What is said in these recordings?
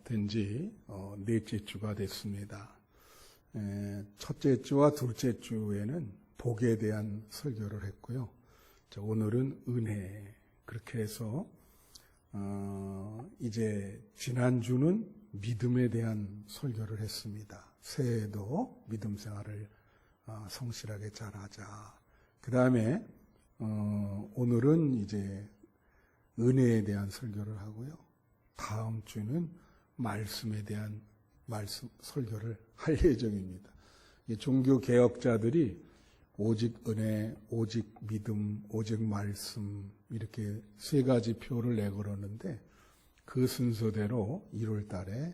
된지 넷째 주가 됐습니다. 첫째 주와 둘째 주에는 복에 대한 설교를 했고요. 오늘은 은혜, 그렇게 해서 이제 지난주는 믿음에 대한 설교를 했습니다. 새해에도 믿음 생활을 성실하게 잘하자. 그 다음에 오늘은 이제 은혜에 대한 설교를 하고요. 다음 주는 말씀에 대한 설교를 할 예정입니다. 종교 개혁자들이 오직 은혜, 오직 믿음, 오직 말씀, 이렇게 세 가지 표를 내걸었는데 그 순서대로 1월 달에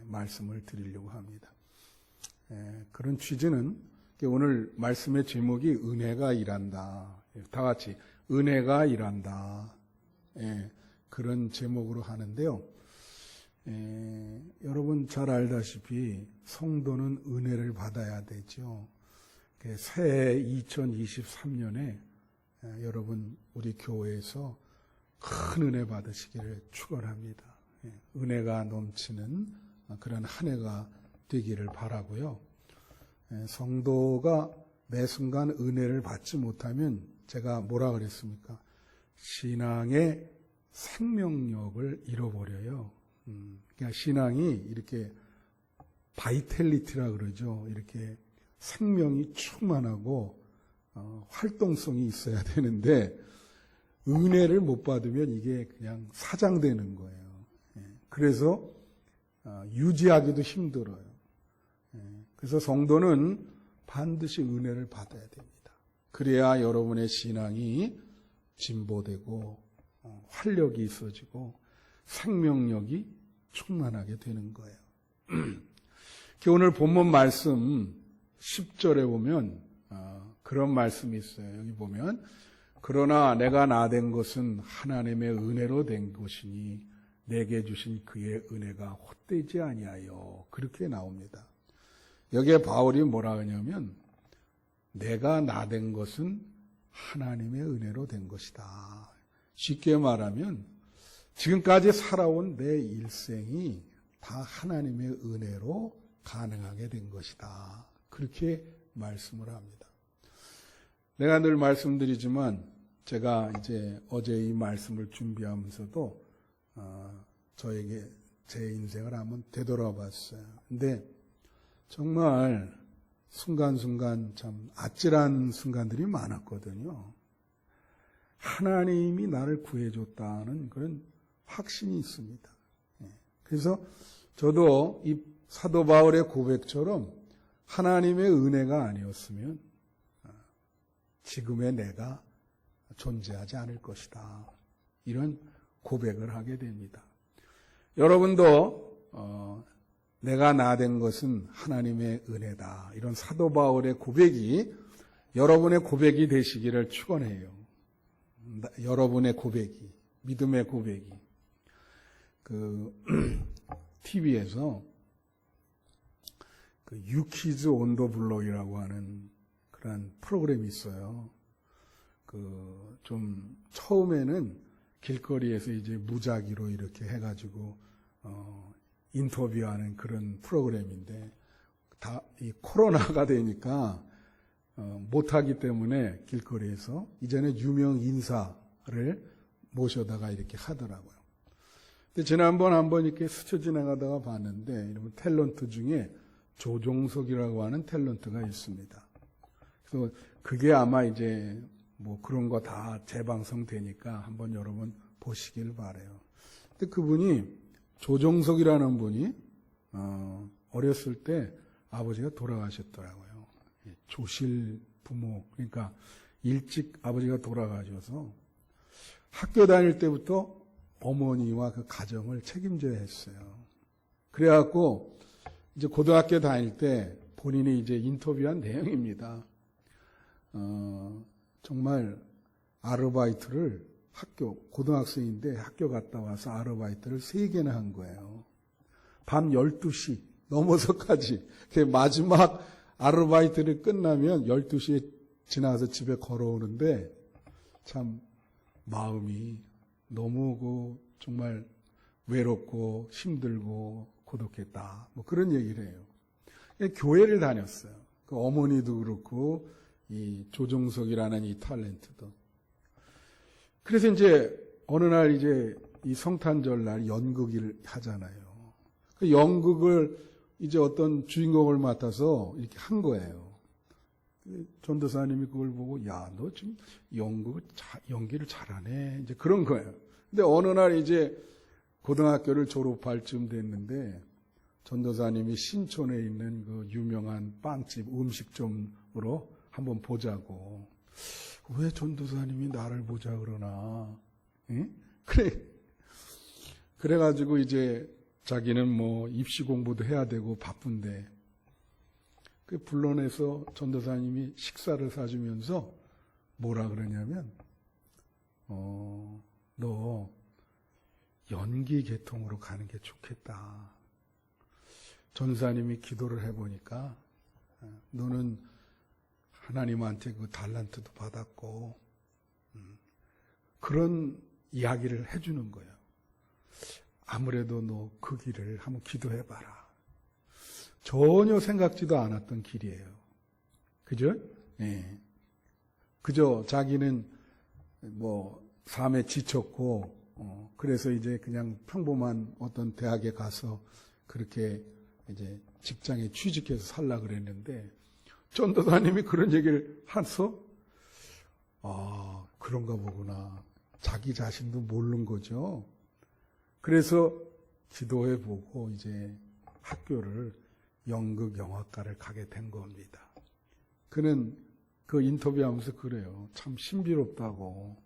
말씀을 드리려고 합니다. 그런 취지는 오늘 말씀의 제목이 은혜가 일한다. 다 같이 은혜가 일한다. 그런 제목으로 하는데요. 여러분 잘 알다시피 성도는 은혜를 받아야 되죠. 새해 2023년에 여러분 우리 교회에서 큰 은혜 받으시기를 축원합니다. 은혜가 넘치는 그런 한 해가 되기를 바라고요. 성도가 매 순간 은혜를 받지 못하면 제가 뭐라 그랬습니까? 신앙의 생명력을 잃어버려요. 그러니까 신앙이 이렇게 바이텔리티라 그러죠. 이렇게 생명이 충만하고 활동성이 있어야 되는데 은혜를 못 받으면 이게 그냥 사장되는 거예요. 그래서 유지하기도 힘들어요. 그래서 성도는 반드시 은혜를 받아야 됩니다. 그래야 여러분의 신앙이 진보되고 활력이 있어지고 생명력이 충만하게 되는 거예요. 오늘 본문 말씀 10절에 보면 그런 말씀이 있어요. 여기 보면 그러나 내가 나된 것은 하나님의 은혜로 된 것이니 내게 주신 그의 은혜가 헛되지 아니하여, 그렇게 나옵니다. 여기에 바울이 뭐라 하냐면 내가 나된 것은 하나님의 은혜로 된 것이다. 쉽게 말하면 지금까지 살아온 내 일생이 다 하나님의 은혜로 가능하게 된 것이다. 그렇게 말씀을 합니다. 내가 늘 말씀드리지만 제가 이제 어제 이 말씀을 준비하면서도 저에게 제 인생을 한번 되돌아봤어요. 근데 정말 순간순간 참 아찔한 순간들이 많았거든요. 하나님이 나를 구해줬다는 그런 확신이 있습니다. 그래서 저도 이 사도 바울의 고백처럼 하나님의 은혜가 아니었으면 지금의 내가 존재하지 않을 것이다. 이런 고백을 하게 됩니다. 여러분도 내가 나된 것은 하나님의 은혜다. 이런 사도 바울의 고백이 여러분의 고백이 되시기를 축원해요. 여러분의 고백이, 믿음의 고백이. TV에서 유키즈 온 더 블록이라고 하는 그런 프로그램이 있어요. 좀 처음에는 길거리에서 이제 무작위로 이렇게 해가지고 인터뷰하는 그런 프로그램인데 다 이 코로나가 되니까 못하기 때문에 길거리에서 이제는 유명 인사를 모셔다가 이렇게 하더라고요. 근데 지난번 한번 이렇게 스쳐 지나가다가 봤는데 이런 탤런트 중에 조종석이라고 하는 탤런트가 있습니다. 그래서 그게 아마 이제 뭐 그런 거 다 재방송 되니까 한번 여러분 보시길 바라요. 근데 그분이 조종석이라는 분이 어렸을 때 아버지가 돌아가셨더라고요. 조실 부모, 그러니까 일찍 아버지가 돌아가셔서 학교 다닐 때부터 어머니와 그 가정을 책임져야 했어요. 그래갖고 이제 고등학교 다닐 때 본인이 이제 인터뷰한 내용입니다. 정말 아르바이트를 고등학생인데 학교 갔다 와서 아르바이트를 3개나 한 거예요. 밤 12시, 넘어서까지 그 마지막 아르바이트를 끝나면 12시에 지나서 집에 걸어오는데 참 마음이 너무 정말 외롭고 힘들고 고독했다. 뭐 그런 얘기를 해요. 교회를 다녔어요. 그 어머니도 그렇고 이 조종석이라는 이 탤런트도. 그래서 이제 어느 날 이제 이 성탄절 날 연극을 하잖아요. 그 연극을 이제 어떤 주인공을 맡아서 이렇게 한 거예요. 전도사님이 그걸 보고 야, 너 지금 연기를 잘하네. 이제 그런 거예요. 근데 어느 날 이제 고등학교를 졸업할 쯤 됐는데 전도사님이 신촌에 있는 그 유명한 빵집 음식점으로 한번 보자고. 왜 전도사님이 나를 보자 그러나? 응? 그래가지고 이제 자기는 뭐 입시 공부도 해야 되고 바쁜데 그 불러내서 전도사님이 식사를 사주면서 뭐라 그러냐면 너 연기 계통으로 가는 게 좋겠다. 전도사님이 기도를 해보니까 너는 하나님한테 그 달란트도 받았고 그런 이야기를 해주는 거예요. 아무래도 너 그 길을 한번 기도해봐라. 전혀 생각지도 않았던 길이에요. 그죠? 예. 그저 자기는 뭐 삶에 지쳤고 그래서 이제 그냥 평범한 어떤 대학에 가서 그렇게 이제 직장에 취직해서 살라 그랬는데 전도사님이 그런 얘기를 해서 그런가 보구나. 자기 자신도 모르는 거죠. 그래서 기도해보고 이제 학교를 연극 영화과를 가게 된 겁니다. 그는 그 인터뷰하면서 그래요. 참 신비롭다고.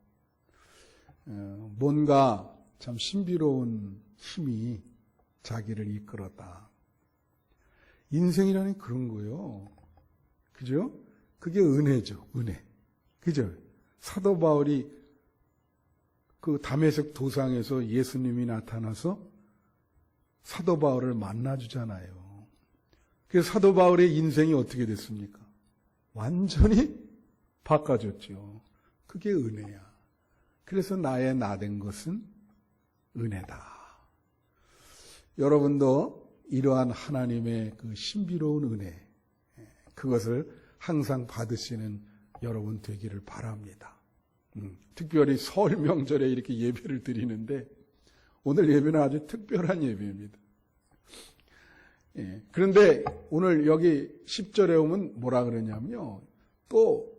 뭔가 참 신비로운 힘이 자기를 이끌었다. 인생이라는 그런 거요. 그죠? 그게 은혜죠. 은혜. 그죠? 사도 바울이 그 다메섹 도상에서 예수님이 나타나서 사도 바울을 만나주잖아요. 그래서 사도 바울의 인생이 어떻게 됐습니까? 완전히 바꿔졌죠. 그게 은혜야. 그래서 나의 나된 것은 은혜다. 여러분도 이러한 하나님의 그 신비로운 은혜, 그것을 항상 받으시는 여러분 되기를 바랍니다. 특별히 설 명절에 이렇게 예배를 드리는데 오늘 예배는 아주 특별한 예배입니다. 예, 그런데 오늘 여기 10절에 오면 뭐라 그러냐면요. 또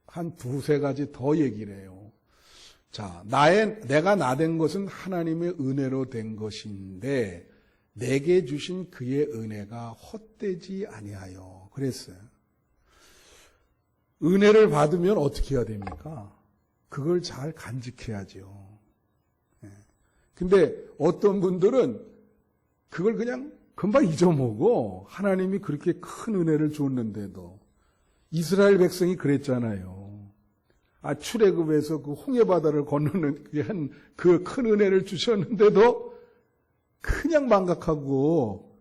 한 두세 가지 더 얘기를 해요. 자, 내가 나된 것은 하나님의 은혜로 된 것인데 내게 주신 그의 은혜가 헛되지 아니하여. 그랬어요. 은혜를 받으면 어떻게 해야 됩니까? 그걸 잘 간직해야죠. 근데 어떤 분들은 그걸 그냥 금방 잊어먹고 하나님이 그렇게 큰 은혜를 줬는데도 이스라엘 백성이 그랬잖아요. 출애굽에서 그 홍해바다를 건너는 그 큰 은혜를 주셨는데도 그냥 망각하고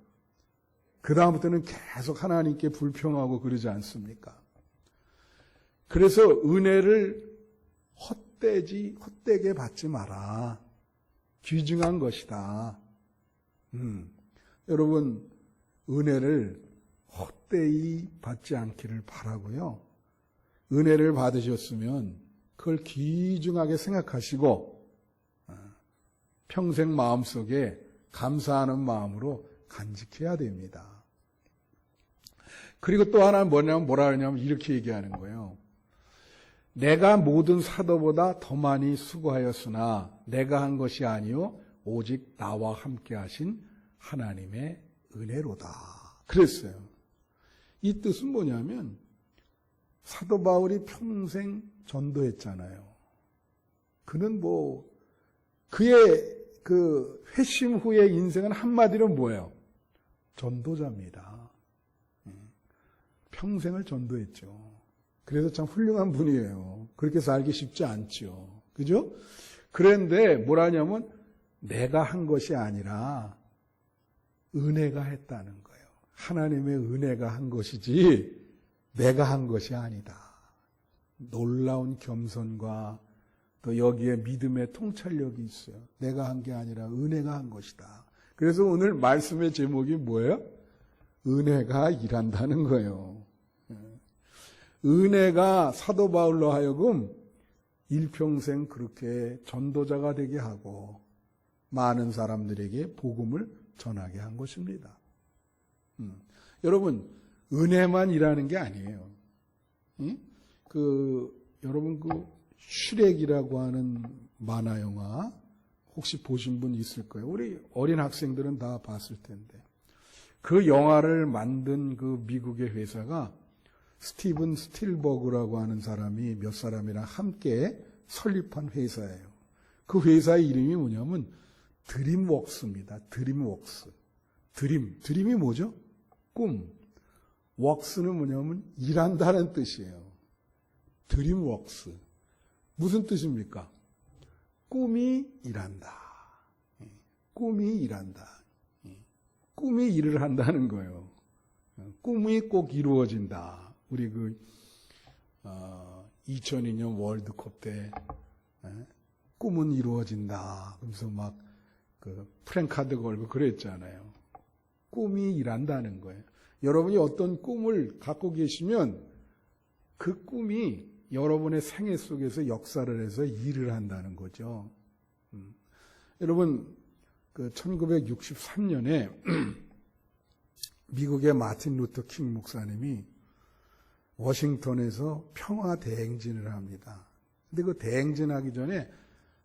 그 다음부터는 계속 하나님께 불평하고 그러지 않습니까? 그래서 은혜를 헛되게 받지 마라. 귀중한 것이다. 여러분, 은혜를 헛되이 받지 않기를 바라고요. 은혜를 받으셨으면 그걸 귀중하게 생각하시고 평생 마음속에 감사하는 마음으로 간직해야 됩니다. 그리고 또 하나는 뭐라 하냐면 이렇게 얘기하는 거예요. 내가 모든 사도보다 더 많이 수고하였으나 내가 한 것이 아니요 오직 나와 함께 하신 하나님의 은혜로다. 그랬어요. 이 뜻은 뭐냐면 사도 바울이 평생 전도했잖아요. 그는 그의 그 회심 후의 인생은 한마디로 뭐예요? 전도자입니다. 평생을 전도했죠. 그래서 참 훌륭한 분이에요. 그렇게 살기 쉽지 않죠. 그죠? 그런데 뭐라냐면 내가 한 것이 아니라 은혜가 했다는 거예요. 하나님의 은혜가 한 것이지 내가 한 것이 아니다. 놀라운 겸손과 또 여기에 믿음의 통찰력이 있어요. 내가 한 게 아니라 은혜가 한 것이다. 그래서 오늘 말씀의 제목이 뭐예요? 은혜가 일한다는 거예요. 은혜가 사도 바울로 하여금 일평생 그렇게 전도자가 되게 하고 많은 사람들에게 복음을 전하게 한 것입니다. 여러분, 은혜만 일하는 게 아니에요. 여러분 슈렉이라고 하는 만화 영화 혹시 보신 분 있을 거예요. 우리 어린 학생들은 다 봤을 텐데. 그 영화를 만든 그 미국의 회사가 스티븐 스틸버그라고 하는 사람이 몇 사람이랑 함께 설립한 회사예요. 그 회사의 이름이 뭐냐면 드림웍스입니다. 드림웍스. 드림이 뭐죠? 꿈. 웍스는 뭐냐면 일한다는 뜻이에요. 드림웍스. 무슨 뜻입니까? 꿈이 일한다. 꿈이 일한다. 꿈이 일을 한다는 거예요. 꿈이 꼭 이루어진다. 우리 2002년 월드컵 때 꿈은 이루어진다. 그래서 막 프랭카드 걸고 그랬잖아요. 꿈이 일한다는 거예요. 여러분이 어떤 꿈을 갖고 계시면 그 꿈이 여러분의 생애 속에서 역사를 해서 일을 한다는 거죠. 여러분, 1963년에 미국의 마틴 루터 킹 목사님이 워싱턴에서 평화 대행진을 합니다. 근데 그 대행진하기 전에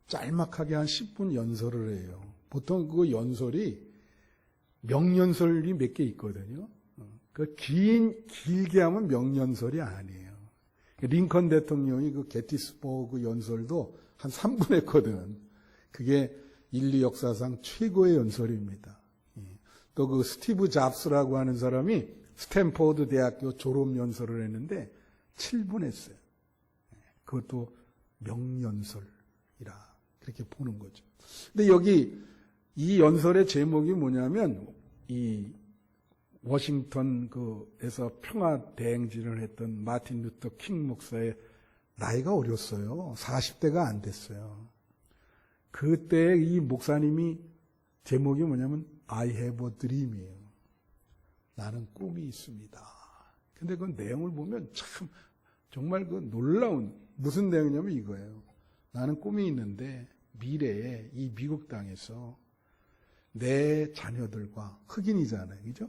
짤막하게 한 10분 연설을 해요. 보통 그 연설이 명연설이 몇 개 있거든요. 길게 하면 명연설이 아니에요. 링컨 대통령이 그 게티스버그 연설도 한 3분 했거든. 그게 인류 역사상 최고의 연설입니다. 또 그 스티브 잡스라고 하는 사람이 스탠포드 대학교 졸업 연설을 했는데 7분 했어요. 그것도 명연설이라 그렇게 보는 거죠. 근데 여기 이 연설의 제목이 뭐냐면 이 워싱턴에서 평화 대행진을 했던 마틴 루터 킹 목사의 나이가 어렸어요. 40대가 안 됐어요. 그때 이 목사님이 제목이 뭐냐면 I have a dream이에요. 나는 꿈이 있습니다. 근데 그 내용을 보면 참 정말 그 놀라운 무슨 내용이냐면 이거예요. 나는 꿈이 있는데 미래에 이 미국 땅에서 내 자녀들과 흑인이잖아요. 그죠?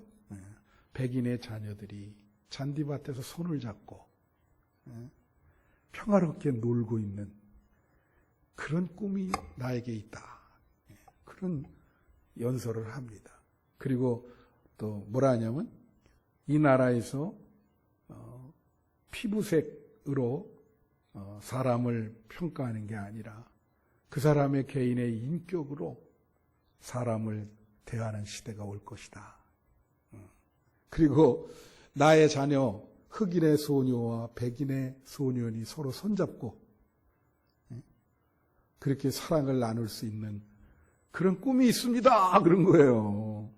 백인의 자녀들이 잔디밭에서 손을 잡고 평화롭게 놀고 있는 그런 꿈이 나에게 있다. 그런 연설을 합니다. 그리고 또 뭐라 하냐면 이 나라에서 피부색으로 사람을 평가하는 게 아니라 그 사람의 개인의 인격으로 사람을 대하는 시대가 올 것이다. 그리고 나의 자녀 흑인의 소녀와 백인의 소년이 서로 손잡고 그렇게 사랑을 나눌 수 있는 그런 꿈이 있습니다. 그런 거예요.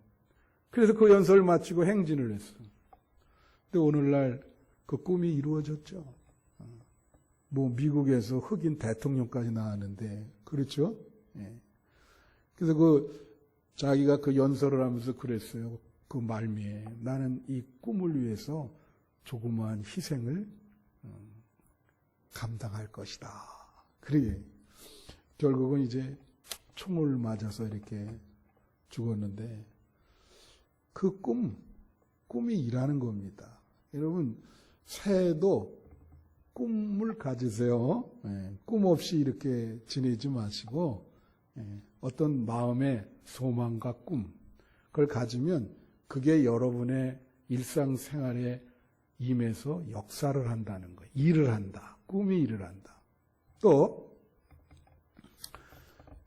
그래서 그 연설을 마치고 행진을 했어요. 근데 오늘날 그 꿈이 이루어졌죠. 뭐 미국에서 흑인 대통령까지 나왔는데 그렇죠? 그래서 자기가 그 연설을 하면서 그랬어요. 그 말미에 나는 이 꿈을 위해서 조그마한 희생을 감당할 것이다. 그러게 결국은 이제 총을 맞아서 이렇게 죽었는데 그 꿈이 일하는 겁니다. 여러분 새해도 꿈을 가지세요. 꿈 없이 이렇게 지내지 마시고 어떤 마음의 소망과 꿈 그걸 가지면 그게 여러분의 일상생활에 임해서 역사를 한다는 거예요. 일을 한다. 꿈이 일을 한다. 또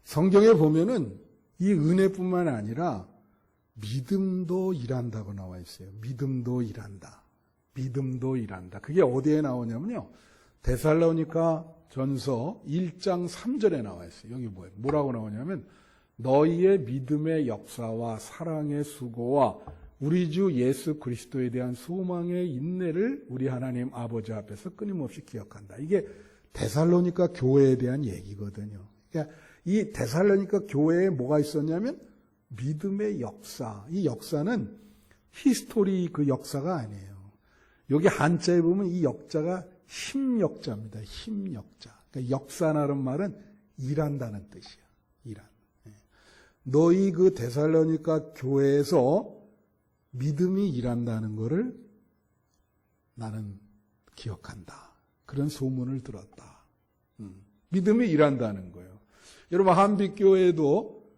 성경에 보면은 이 은혜뿐만 아니라 믿음도 일한다고 나와 있어요. 믿음도 일한다. 믿음도 일한다. 그게 어디에 나오냐면요. 데살로니가 전서 1장 3절에 나와 있어요. 여기 뭐라고 나오냐면 너희의 믿음의 역사와 사랑의 수고와 우리 주 예수 그리스도에 대한 소망의 인내를 우리 하나님 아버지 앞에서 끊임없이 기억한다. 이게 데살로니가 교회에 대한 얘기거든요. 그러니까 이 데살로니가 교회에 뭐가 있었냐면 믿음의 역사. 이 역사는 히스토리 그 역사가 아니에요. 여기 한자에 보면 이 역자가 힘역자입니다. 힘역자. 그러니까 역사라는 말은 일한다는 뜻이야. 일한. 너희 그 데살로니가 교회에서 믿음이 일한다는 것을 나는 기억한다. 그런 소문을 들었다. 믿음이 일한다는 거예요. 여러분 한빛교회도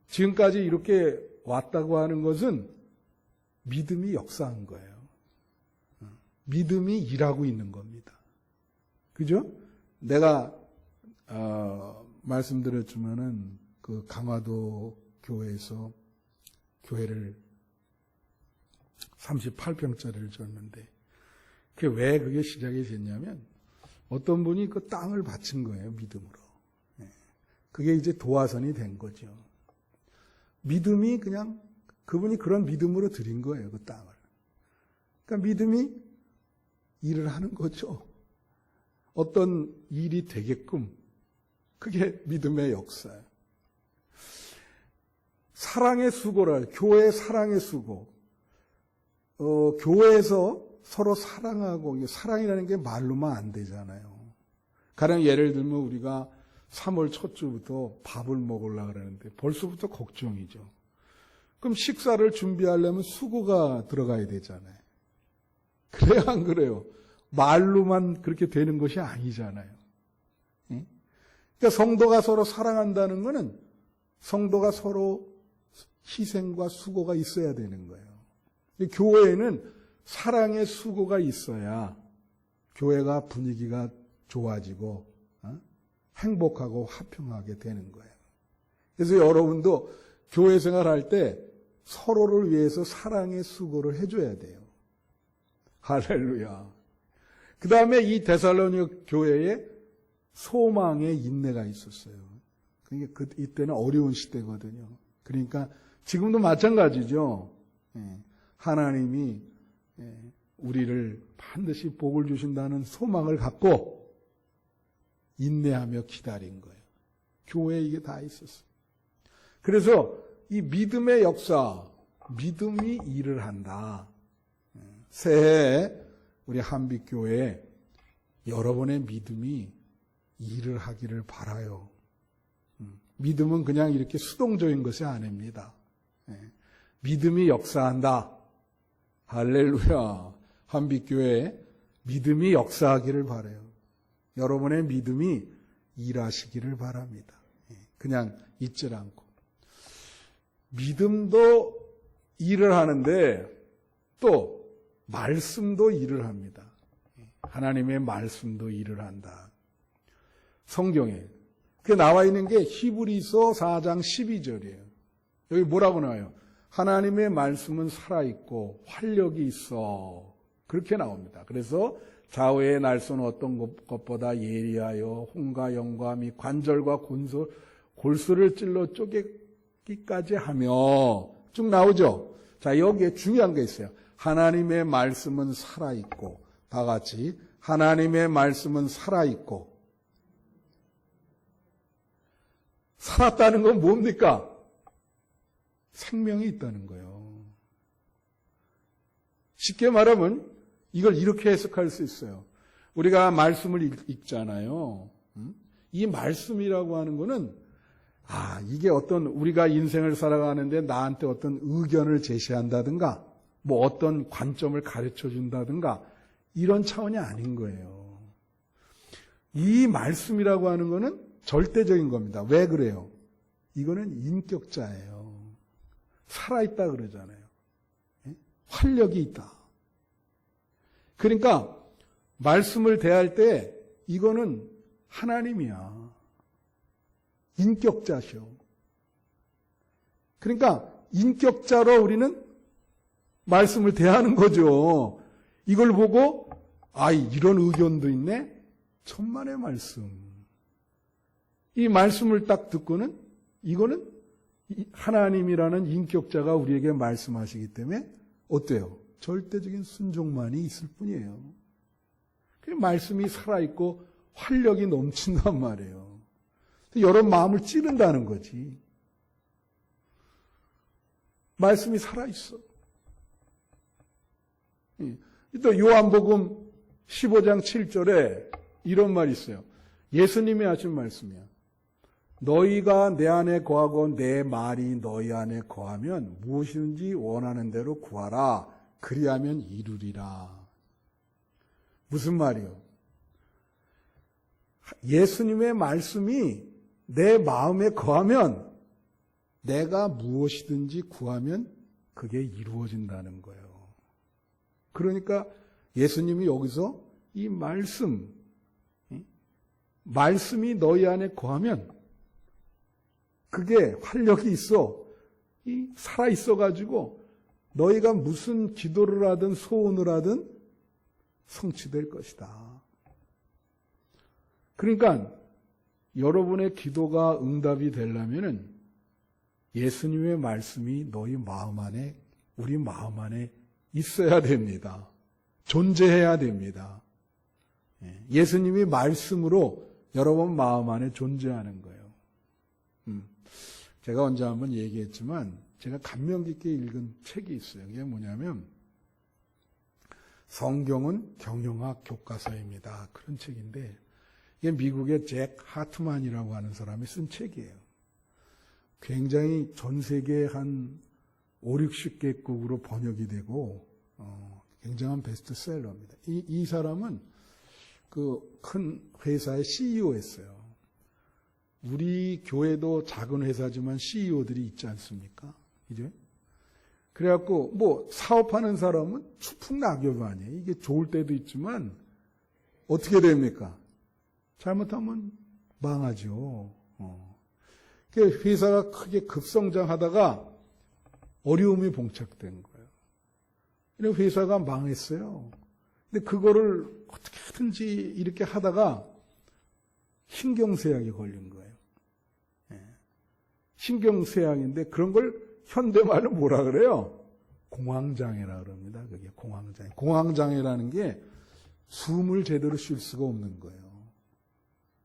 지금까지 이렇게 왔다고 하는 것은 믿음이 역사한 거예요. 믿음이 일하고 있는 겁니다. 그죠? 내가 말씀드렸지만은 그 강화도 교회에서 교회를 38평짜리를 줬는데 왜 그게 시작이 됐냐면 어떤 분이 그 땅을 바친 거예요. 믿음으로. 그게 이제 도화선이 된 거죠. 믿음이 그냥 그분이 그런 믿음으로 드린 거예요. 그 땅을. 그러니까 믿음이 일을 하는 거죠. 어떤 일이 되게끔 그게 믿음의 역사예요. 사랑의 수고를 교회의 사랑의 수고. 교회에서 서로 사랑하고 사랑이라는 게 말로만 안 되잖아요. 가령 예를 들면 우리가 3월 첫 주부터 밥을 먹으려고 그러는데 벌써부터 걱정이죠. 그럼 식사를 준비하려면 수고가 들어가야 되잖아요. 그래요, 안 그래요? 말로만 그렇게 되는 것이 아니잖아요. 그러니까 성도가 서로 사랑한다는 것은 성도가 서로 희생과 수고가 있어야 되는 거예요. 교회에는 사랑의 수고가 있어야 교회가 분위기가 좋아지고 행복하고 화평하게 되는 거예요. 그래서 여러분도 교회 생활할 때 서로를 위해서 사랑의 수고를 해줘야 돼요. 할렐루야. 그 다음에 이 데살로니가 교회에 소망의 인내가 있었어요. 그러니까 이때는 어려운 시대거든요. 그러니까 지금도 마찬가지죠. 하나님이 우리를 반드시 복을 주신다는 소망을 갖고 인내하며 기다린 거예요. 교회에 이게 다 있었어요. 그래서 이 믿음의 역사, 믿음이 일을 한다. 새해에 우리 한빛교회에 여러분의 믿음이 일을 하기를 바라요. 믿음은 그냥 이렇게 수동적인 것이 아닙니다. 믿음이 역사한다. 할렐루야. 한빛교회에 믿음이 역사하기를 바라요. 여러분의 믿음이 일하시기를 바랍니다. 그냥 있질 않고. 믿음도 일을 하는데 또 말씀도 일을 합니다. 하나님의 말씀도 일을 한다. 성경에 그게 나와 있는 게 히브리서 4장 12절이에요. 여기 뭐라고 나와요? 하나님의 말씀은 살아있고 활력이 있어. 그렇게 나옵니다. 그래서 좌우의 날선 어떤 것보다 예리하여 홍과 영과 및 관절과 골수를 찔러 쪼개기까지 하며 쭉 나오죠. 자, 여기에 중요한 게 있어요. 하나님의 말씀은 살아있고 다 같이 하나님의 말씀은 살아있고 살았다는 건 뭡니까? 생명이 있다는 거예요. 쉽게 말하면 이걸 이렇게 해석할 수 있어요. 우리가 말씀을 읽잖아요. 이 말씀이라고 하는 거는 이게 어떤 우리가 인생을 살아가는데 나한테 어떤 의견을 제시한다든가 뭐 어떤 관점을 가르쳐 준다든가 이런 차원이 아닌 거예요. 이 말씀이라고 하는 거는 절대적인 겁니다. 왜 그래요? 이거는 인격자예요. 살아있다 그러잖아요. 활력이 있다. 그러니까 말씀을 대할 때 이거는 하나님이야. 인격자셔. 그러니까 인격자로 우리는 말씀을 대하는 거죠. 이걸 보고 이런 의견도 있네. 천만의 말씀. 이 말씀을 딱 듣고는 이거는 하나님이라는 인격자가 우리에게 말씀하시기 때문에 어때요? 절대적인 순종만이 있을 뿐이에요. 그 말씀이 살아있고 활력이 넘친단 말이에요. 여러분 마음을 찌른다는 거지. 말씀이 살아있어. 또 요한복음 15장 7절에 이런 말이 있어요. 예수님이 하신 말씀이야. 너희가 내 안에 거하고 내 말이 너희 안에 거하면 무엇이든지 원하는 대로 구하라. 그리하면 이루리라. 무슨 말이요? 예수님의 말씀이 내 마음에 거하면 내가 무엇이든지 구하면 그게 이루어진다는 거예요. 그러니까 예수님이 여기서 이 말씀이 너희 안에 거하면 그게 활력이 있어. 살아있어가지고 너희가 무슨 기도를 하든 소원을 하든 성취될 것이다. 그러니까 여러분의 기도가 응답이 되려면은 예수님의 말씀이 너희 마음 안에, 우리 마음 안에 있어야 됩니다. 존재해야 됩니다. 예수님이 말씀으로 여러분 마음 안에 존재하는 거예요. 제가 언제 한번 얘기했지만 제가 감명 깊게 읽은 책이 있어요. 이게 뭐냐면 성경은 경영학 교과서입니다. 그런 책인데 이게 미국의 잭 하트만이라고 하는 사람이 쓴 책이에요. 굉장히 전 세계 한 5, 60개국으로 번역이 되고 굉장한 베스트셀러입니다. 이 사람은 그 큰 회사의 CEO였어요. 우리 교회도 작은 회사지만 CEO들이 있지 않습니까? 이제 그래갖고 뭐 사업하는 사람은 추풍낙엽 아니에요. 이게 좋을 때도 있지만 어떻게 됩니까? 잘못하면 망하죠. 그 회사가 크게 급성장하다가 어려움이 봉착된 거예요. 그래서 회사가 망했어요. 근데 그거를 어떻게든지 이렇게 하다가 신경쇠약이 걸린 거예요. 신경쇠약인데 그런 걸 현대말로 뭐라 그래요? 공황장애라 그럽니다. 그게 공황장애. 공황장애라는 게 숨을 제대로 쉴 수가 없는 거예요.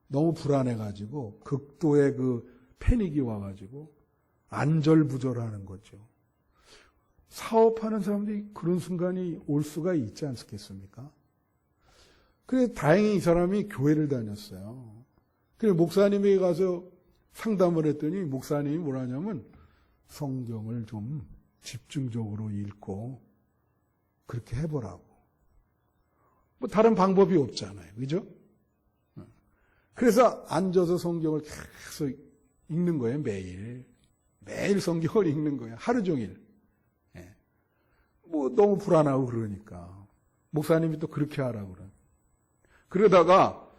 너무 불안해가지고 극도의 그 패닉이 와가지고 안절부절하는 거죠. 사업하는 사람들이 그런 순간이 올 수가 있지 않겠습니까? 그래서 다행히 이 사람이 교회를 다녔어요. 그래서 목사님에게 가서 상담을 했더니 목사님이 뭐라냐면 성경을 좀 집중적으로 읽고 그렇게 해보라고. 뭐 다른 방법이 없잖아요. 그죠? 그래서 앉아서 성경을 계속 읽는 거예요. 매일 성경을 읽는 거예요. 하루 종일. 뭐 너무 불안하고 그러니까 목사님이 또 그렇게 하라고 그래. 그러다가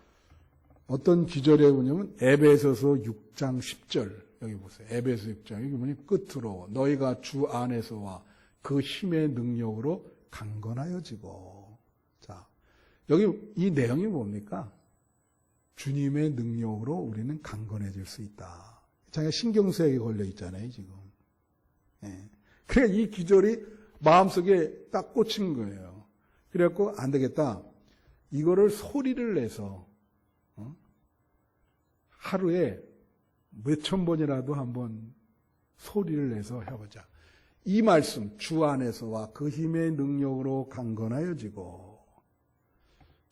어떤 기절에 보냐면 에베소서 6장 10절 여기 보세요. 에베소 6장 여기 보니 끝으로 너희가 주 안에서와 그 힘의 능력으로 강건하여지고. 자, 여기 이 내용이 뭡니까? 주님의 능력으로 우리는 강건해질 수 있다. 자기가 신경쇠약에 걸려 있잖아요, 지금. 그래 이 기절이 마음속에 딱 꽂힌 거예요. 그래갖고 안 되겠다. 이거를 소리를 내서 하루에 몇천 번이라도 한번 소리를 내서 해보자. 이 말씀 주 안에서와 그 힘의 능력으로 강건하여지고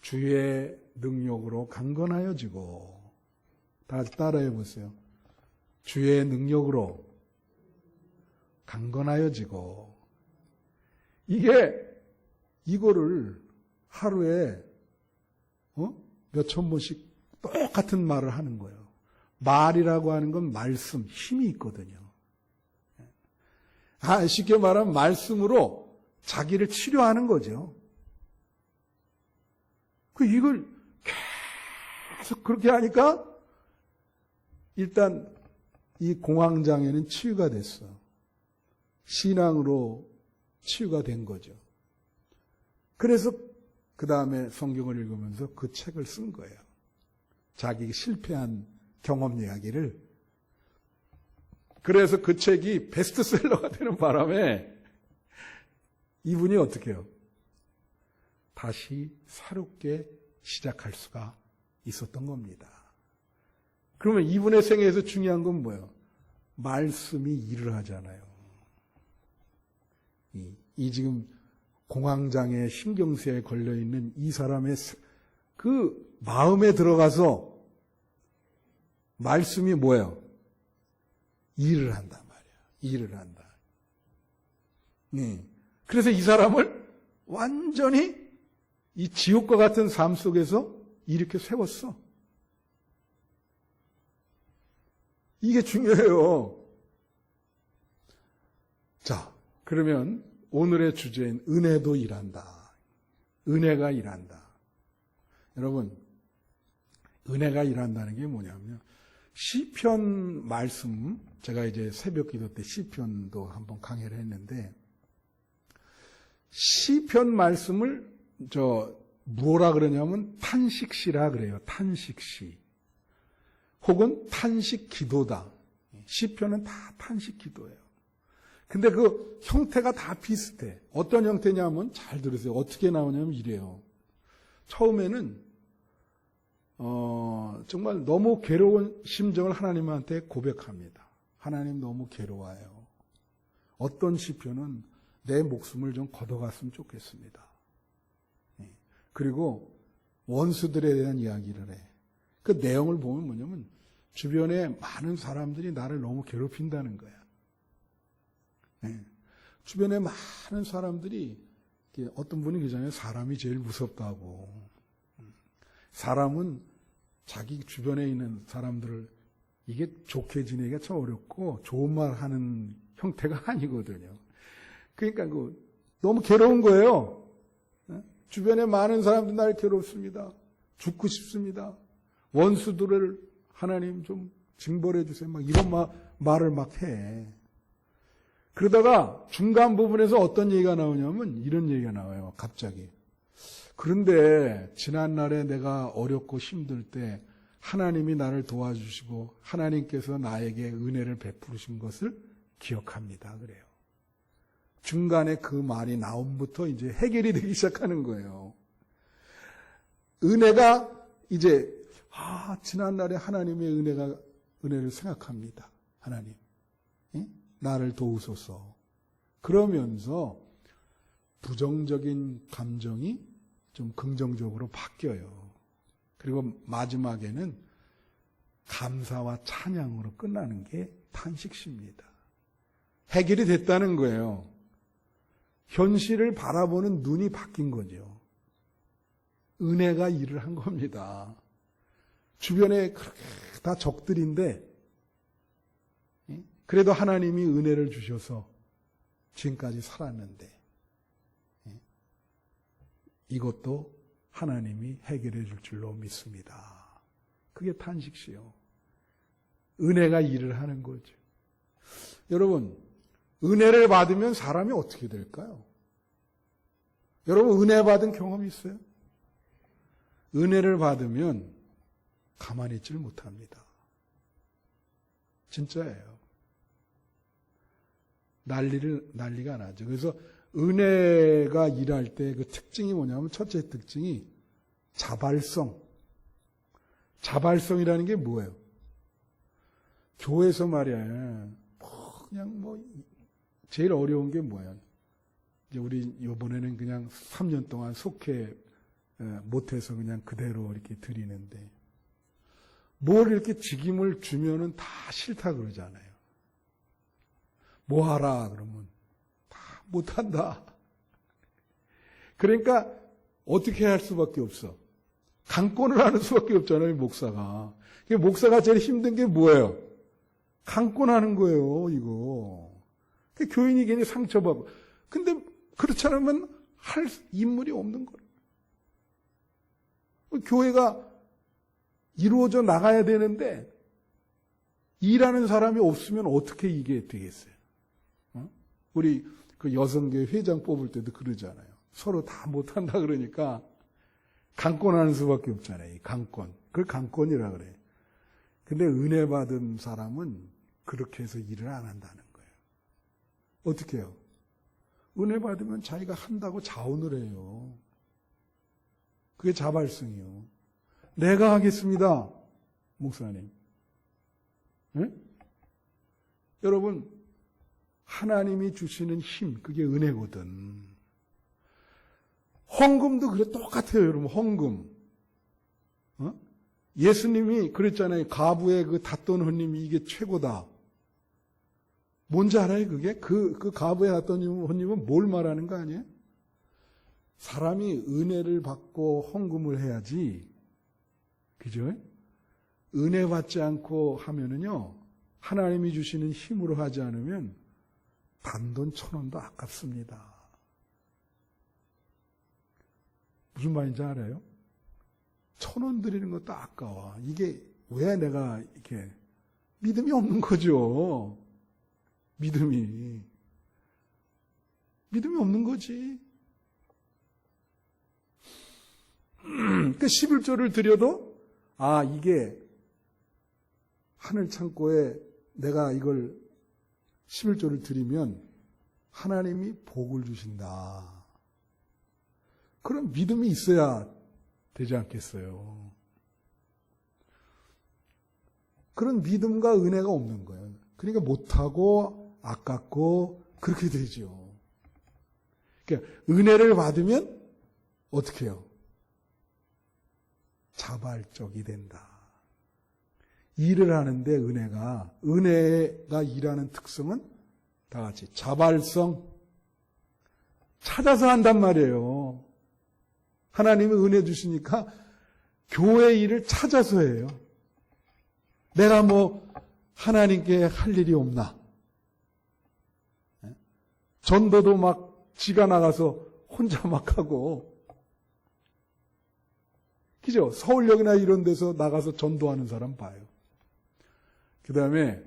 주의 능력으로 강건하여지고. 다 같이 따라해 보세요. 주의 능력으로 강건하여지고. 이거를 하루에 몇천 번씩 똑같은 말을 하는 거예요. 말이라고 하는 건 말씀, 힘이 있거든요. 쉽게 말하면 말씀으로 자기를 치료하는 거죠. 이걸 계속 그렇게 하니까 일단 이 공황장애는 치유가 됐어. 신앙으로 치유가 된 거죠. 그래서 그 다음에 성경을 읽으면서 그 책을 쓴 거예요. 자기 실패한 경험 이야기를. 그래서 그 책이 베스트셀러가 되는 바람에 이분이 어떻게 해요? 다시 새롭게 시작할 수가 있었던 겁니다. 그러면 이분의 생애에서 중요한 건 뭐예요? 말씀이 일을 하잖아요. 이 지금 공황장애 신경쇠에 걸려있는 이 사람의 그 마음에 들어가서 말씀이 뭐예요? 일을 한단 말이에요. 일을 한다. 그래서 이 사람을 완전히 이 지옥과 같은 삶 속에서 이렇게 세웠어. 이게 중요해요. 자, 그러면 오늘의 주제인 은혜도 일한다. 은혜가 일한다. 여러분, 은혜가 일한다는 게 뭐냐면 시편 말씀, 제가 이제 새벽 기도 때 시편도 한번 강의를 했는데 시편 말씀을 뭐라 그러냐면 탄식시라 그래요. 탄식시. 혹은 탄식 기도다. 시편은 다 탄식 기도예요. 근데 그 형태가 다 비슷해. 어떤 형태냐면 잘 들으세요. 어떻게 나오냐면 이래요. 처음에는 정말 너무 괴로운 심정을 하나님한테 고백합니다. 하나님 너무 괴로워요. 어떤 시편은 내 목숨을 좀 걷어갔으면 좋겠습니다. 그리고 원수들에 대한 이야기를 해. 그 내용을 보면 뭐냐면 주변에 많은 사람들이 나를 너무 괴롭힌다는 거야. 주변에 많은 사람들이 어떤 분이 그러잖아요. 사람이 제일 무섭다고. 사람은 자기 주변에 있는 사람들을 이게 좋게 지내기가 참 어렵고 좋은 말 하는 형태가 아니거든요. 그러니까 너무 괴로운 거예요. 주변에 많은 사람들이 나를 괴롭습니다. 죽고 싶습니다. 원수들을 하나님 좀 징벌해 주세요. 막 이런 말을 막 해. 그러다가 중간 부분에서 어떤 얘기가 나오냐면 이런 얘기가 나와요. 갑자기. 그런데 지난날에 내가 어렵고 힘들 때 하나님이 나를 도와주시고 하나님께서 나에게 은혜를 베푸신 것을 기억합니다. 그래요. 중간에 그 말이 나옴부터 이제 해결이 되기 시작하는 거예요. 은혜가 이제 지난날에 하나님의 은혜를 생각합니다. 하나님, 나를 도우소서. 그러면서 부정적인 감정이 좀 긍정적으로 바뀌어요. 그리고 마지막에는 감사와 찬양으로 끝나는 게 탄식시입니다. 해결이 됐다는 거예요. 현실을 바라보는 눈이 바뀐 거죠. 은혜가 일을 한 겁니다. 주변에 그렇게 다 적들인데 그래도 하나님이 은혜를 주셔서 지금까지 살았는데 이것도 하나님이 해결해 줄 줄로 믿습니다. 그게 탄식시요. 은혜가 일을 하는 거죠. 여러분, 은혜를 받으면 사람이 어떻게 될까요? 여러분, 은혜 받은 경험이 있어요? 은혜를 받으면 가만히 있질 못합니다. 진짜예요. 난리가 나죠. 그래서 은혜가 일할 때 그 특징이 뭐냐면 첫째 특징이 자발성. 자발성이라는 게 뭐예요? 교회에서 말이야. 제일 어려운 게 뭐예요? 이제 우리 이번에는 그냥 3년 동안 속해 못해서 그냥 그대로 이렇게 드리는데 뭘 이렇게 직임을 주면은 다 싫다 그러잖아요. 뭐 하라 그러면 다 못한다. 그러니까 어떻게 할 수밖에 없어? 강권을 하는 수밖에 없잖아요, 목사가. 목사가 제일 힘든 게 뭐예요? 강권하는 거예요, 이거. 교인이 괜히 상처받고. 근데 그렇지 않으면 할 인물이 없는 거예요. 교회가 이루어져 나가야 되는데 일하는 사람이 없으면 어떻게 이게 되겠어요? 우리 그 여성교회 회장 뽑을 때도 그러잖아요. 서로 다 못한다 그러니까 강권하는 수밖에 없잖아요. 강권. 그걸 강권이라 그래. 근데 은혜 받은 사람은 그렇게 해서 일을 안 한다는 거예요. 어떻게 해요? 은혜 받으면 자기가 한다고 자원을 해요. 그게 자발성이요. 내가 하겠습니다. 목사님. 네? 여러분, 하나님이 주시는 힘, 그게 은혜거든. 헌금도 그래 똑같아요, 여러분. 헌금. 예수님이 그랬잖아요. 가부의 그 닷돈 헌님이 이게 최고다. 뭔지 알아요, 그게? 그 가부의 닷돈 헌님은 뭘 말하는 거 아니에요? 사람이 은혜를 받고 헌금을 해야지. 그죠? 은혜 받지 않고 하면은요, 하나님이 주시는 힘으로 하지 않으면 단돈 1,000원도 아깝습니다. 무슨 말인지 알아요? 1,000원 드리는 것도 아까워. 이게 왜 내가 이렇게 믿음이 없는 거죠. 믿음이 없는 거지. 그 11조를 드려도 이게 하늘 창고에 내가 이걸 11조를 드리면 하나님이 복을 주신다. 그런 믿음이 있어야 되지 않겠어요. 그런 믿음과 은혜가 없는 거예요. 그러니까 못하고 아깝고 그렇게 되죠. 그러니까 은혜를 받으면 어떻게 해요? 자발적이 된다. 일을 하는데 은혜가 일하는 특성은 다 같이 자발성, 찾아서 한단 말이에요. 하나님이 은혜 주시니까 교회 일을 찾아서 해요. 내가 하나님께 할 일이 없나? 전도도 막 지가 나가서 혼자 막 하고, 그죠? 서울역이나 이런 데서 나가서 전도하는 사람 봐요. 그 다음에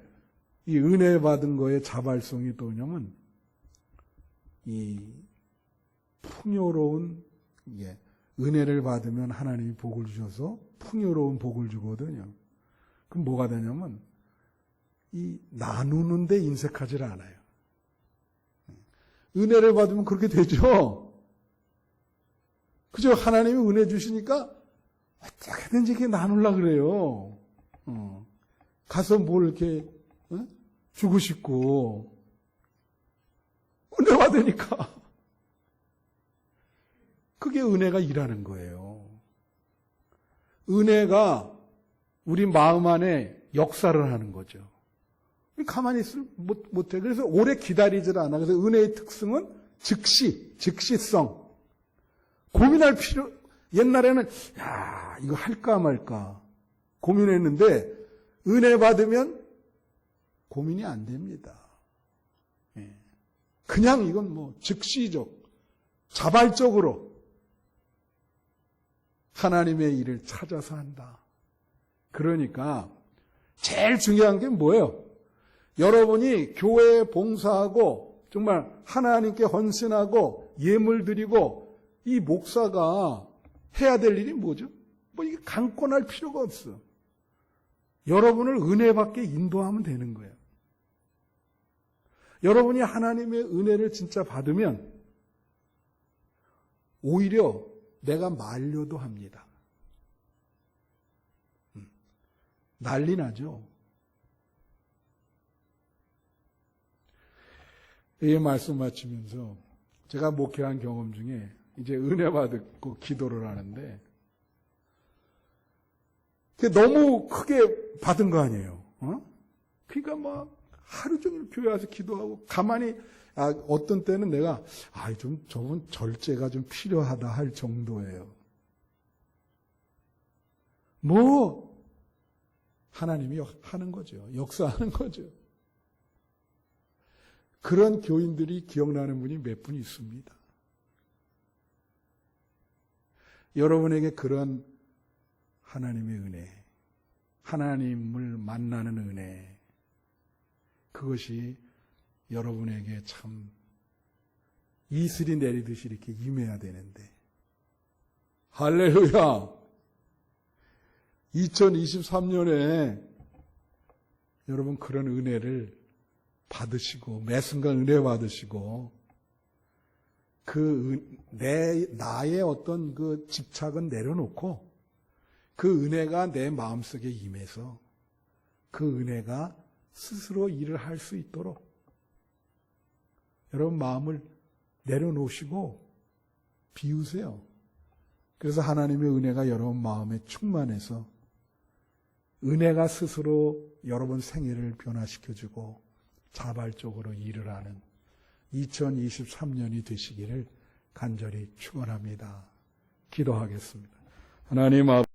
이 은혜 받은 거에 자발성이 또 뭐냐면 이 풍요로운 은혜를 받으면 하나님이 복을 주셔서 풍요로운 복을 주거든요. 그럼 뭐가 되냐면 이 나누는데 인색하지 않아요. 은혜를 받으면 그렇게 되죠. 그죠? 하나님이 은혜 주시니까 어떻게든지 이렇게 나누려고 그래요. 가서 뭘 이렇게 주고 싶고 은혜 받으니까 그게 은혜가 일하는 거예요. 은혜가 우리 마음 안에 역사를 하는 거죠. 가만히 있으면 못해. 그래서 오래 기다리질 않아. 그래서 은혜의 특성은 즉시성. 고민할 필요, 옛날에는 이거 할까 말까 고민했는데 은혜 받으면 고민이 안 됩니다. 그냥 이건 즉시적, 자발적으로 하나님의 일을 찾아서 한다. 그러니까 제일 중요한 게 뭐예요? 여러분이 교회에 봉사하고 정말 하나님께 헌신하고 예물 드리고 이 목사가 해야 될 일이 뭐죠? 이게 강권할 필요가 없어. 여러분을 은혜 받게 인도하면 되는 거예요. 여러분이 하나님의 은혜를 진짜 받으면 오히려 내가 말려도 합니다. 난리 나죠. 이 말씀 마치면서 제가 목회한 경험 중에 이제 은혜 받고 기도를 하는데 너무 크게 받은 거 아니에요. 그러니까 하루 종일 교회 와서 기도하고 가만히 어떤 때는 내가 저분 절제가 좀 필요하다 할 정도예요. 하나님이 하는 거죠. 역사하는 거죠. 그런 교인들이 기억나는 분이 몇 분 있습니다. 여러분에게 그런 하나님의 은혜, 하나님을 만나는 은혜, 그것이 여러분에게 참 이슬이 내리듯이 이렇게 임해야 되는데, 할렐루야! 2023년에 여러분 그런 은혜를 받으시고 매 순간 은혜 받으시고 나의 어떤 그 집착은 내려놓고 그 은혜가 내 마음속에 임해서 그 은혜가 스스로 일을 할 수 있도록 여러분 마음을 내려놓으시고 비우세요. 그래서 하나님의 은혜가 여러분 마음에 충만해서 은혜가 스스로 여러분 생애를 변화시켜주고 자발적으로 일을 하는 2023년이 되시기를 간절히 축원합니다. 기도하겠습니다. 하나님 아버지